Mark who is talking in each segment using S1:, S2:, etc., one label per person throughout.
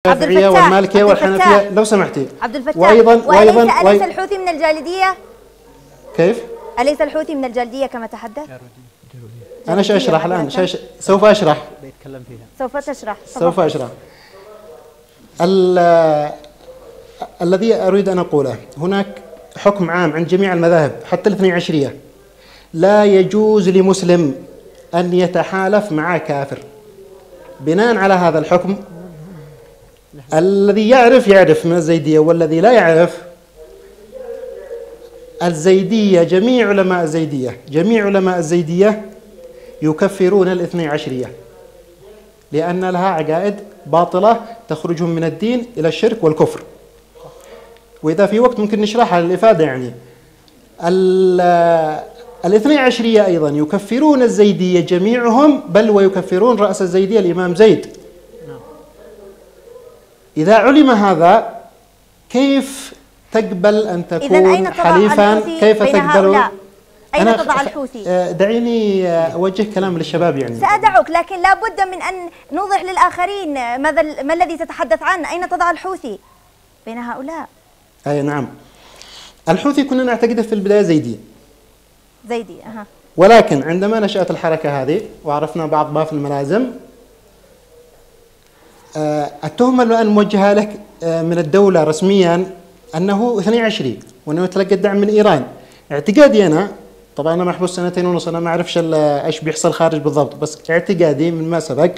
S1: الشافعية والمالكية والحنفية لو سمحتي.
S2: عبد الفتاح،
S1: وأيضا
S2: أليس الحوثي من الجالدية؟
S1: كيف؟
S2: أليس الحوثي من الجالدية كما تحدث؟
S1: أنا سأشرح الآن، سوف أشرح.
S2: بيتكلم فيها. سوف تشرح.
S1: سوف أشرح. الذي أريد أن أقوله، هناك حكم عام عند جميع المذاهب حتى الاثني عشرية، لا يجوز لمسلم أن يتحالف مع كافر. بناء على هذا الحكم، الذي يعرف من الزيدية، والذي لا يعرف، الزيدية جميع علماء الزيدية يكفرون الاثني عشرية، لأن لها عقائد باطلة تخرجهم من الدين إلى الشرك والكفر. وإذا في وقت ممكن نشرحها للإفادة. يعني الاثني عشرية أيضا يكفرون الزيدية جميعهم، بل ويكفرون رأس الزيدية الإمام زيد. إذا علم هذا، كيف تقبل أن تكون حليفا؟ كيف تقبل؟
S2: أين تضع الحوثي؟
S1: دعيني أوجه كلام للشباب. يعني
S2: سأدعوك، لكن لا بد من أن نوضح للآخرين ما الذي تتحدث عنه. أين تضع الحوثي بين هؤلاء؟
S1: أي نعم، الحوثي كنا نعتقده في البداية زيدي. ولكن عندما نشأت الحركة هذه وعرفنا بعض ما في الملازم، التهمة الآن موجهة لك من الدولة رسميا أنه 22 وأنه يتلقى الدعم من إيران. اعتقادي أنا، طبعا أنا محبوس 2.5 سنة، ما أعرفش إيش بيحصل خارج بالضبط، بس اعتقادي من ما سبق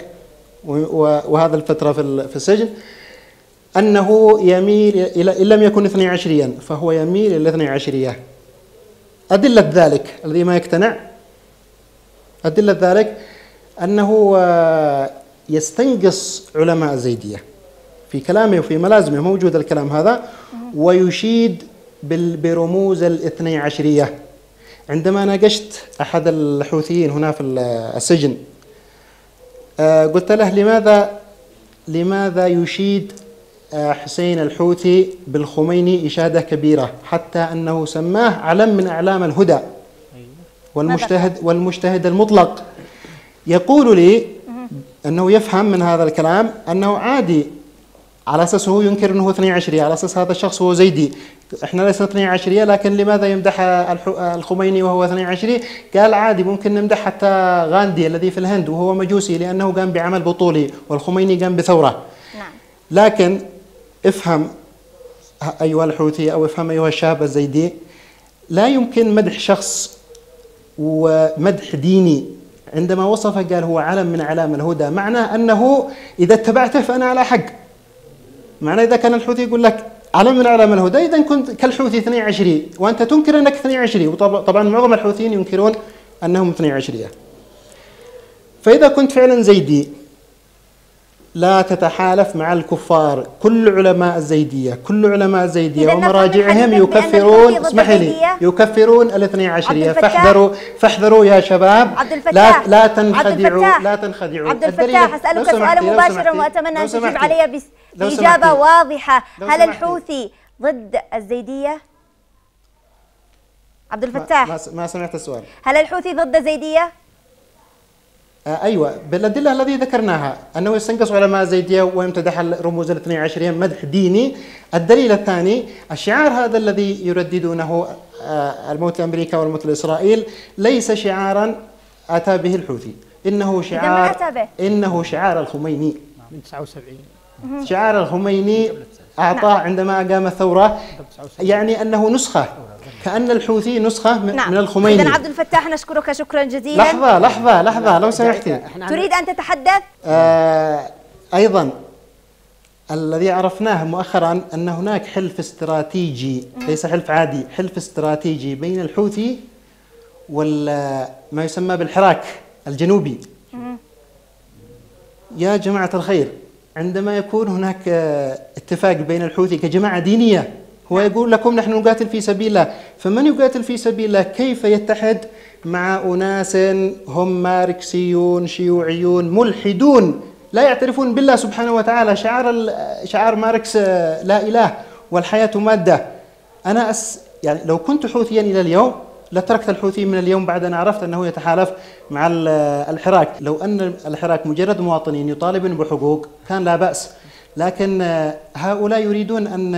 S1: وهذا الفترة في السجن، أنه يميل إلى، إن لم يكن 22 فهو يميل إلى 22. أدلة ذلك الذي ما يقتنع، أدلة ذلك أنه يستنقص علماء الزيدية في كلامه وفي ملازمه، موجود الكلام هذا، ويشيد برموز الاثني عشرية. عندما ناقشت أحد الحوثيين هنا في السجن، قلت له لماذا يشيد حسين الحوثي بالخميني إشادة كبيرة، حتى أنه سماه علم من أعلام الهدى والمجتهد المطلق. يقول لي أنه يفهم من هذا الكلام أنه عادي، على أساس هو ينكر أنه 22، على أساس هذا الشخص هو زيدي، إحنا لسنا 22، لكن لماذا يمدح الخميني وهو 22؟ قال عادي، ممكن نمدح حتى غاندي الذي في الهند وهو مجوسي لأنه قام بعمل بطولي، والخميني قام بثورة.
S2: نعم.
S1: لكن افهم أيها الحوثي، أو افهم أيها الشاب الزيدي، لا يمكن مدح شخص ومدح ديني. عندما وصفه قال هو علم من أعلام الهدى، معناه أنه إذا اتبعته فأنا على حق. معناه إذا كان الحوثي يقول لك علم من أعلام الهدى، إذا كنت كالحوثي 22 وأنت تنكر أنك 22، وطبعا معظم الحوثيين ينكرون أنهم 22. فإذا كنت فعلا زيدي، لا تتحالف مع الكفار. كل علماء الزيدية ومراجعهم يكفرون، اسمحي لي، يكفرون الاثني عشرية. فاحذروا يا شباب، لا تنخدعوا.
S2: عبد الفتاح، أسألك سؤالا مباشرا وأتمنى أن تجيب علي بإجابة واضحة. هل الحوثي ضد الزيدية؟ عبد الفتاح،
S1: ما سمعت السؤال.
S2: هل الحوثي ضد الزيدية؟
S1: أيوة، بالأدلة الذي ذكرناها، أنه يستنقص علماء الزيدية ويمتدح رموز الاثني عشرية مدح ديني. الدليل الثاني، الشعار هذا الذي يرددونه، الموت لأمريكا والموت لإسرائيل، ليس شعارا أتى به الحوثي، إنه شعار الخميني
S3: من 79.
S1: شعار الخميني أعطاه عندما أقام الثورة، يعني أنه نسخة، كأن الحوثي نسخة من الخميني.
S2: إذن عبد الفتاح، نشكرك شكرا جزيلا.
S1: لحظة لو سمحتي.
S2: تريد أن تتحدث؟
S1: أيضا الذي عرفناه مؤخرا أن هناك حلف استراتيجي، ليس حلف عادي، حلف استراتيجي بين الحوثي وما يسمى بالحراك الجنوبي. يا جماعة الخير، عندما يكون هناك اتفاق بين الحوثي كجماعة دينية، هو يقول لكم نحن نقاتل في سبيل الله، فمن يقاتل في سبيل الله كيف يتحد مع أناس هم ماركسيون شيوعيون ملحدون لا يعترفون بالله سبحانه وتعالى؟ شعار ماركس لا إله والحياة مادة. أنا يعني لو كنت حوثيا إلى اليوم لتركت الحوثي من اليوم، بعد أن عرفت أنه يتحالف مع الحراك. لو أن الحراك مجرد مواطنين يطالبون بحقوق كان لا بأس، لكن هؤلاء يريدون أن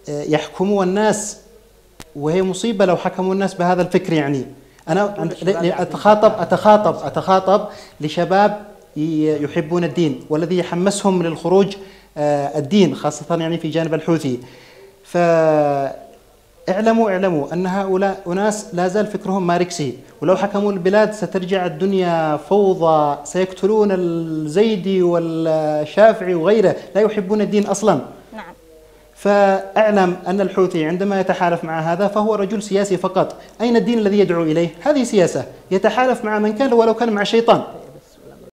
S1: يحكموا الناس، وهي مصيبة لو حكموا الناس بهذا الفكر. يعني أنا أتخاطب لشباب يحبون الدين، والذي يحمسهم للخروج الدين، خاصة يعني في جانب الحوثي. اعلموا أن هؤلاء أناس لا زال فكرهم ماركسي، ولو حكموا البلاد سترجع الدنيا فوضى، سيقتلون الزيدي والشافعي وغيره، لا يحبون الدين أصلا.
S2: نعم.
S1: فأعلم أن الحوثي عندما يتحالف مع هذا فهو رجل سياسي فقط. أين الدين الذي يدعو إليه؟ هذه سياسة، يتحالف مع من كان ولو كان مع الشيطان.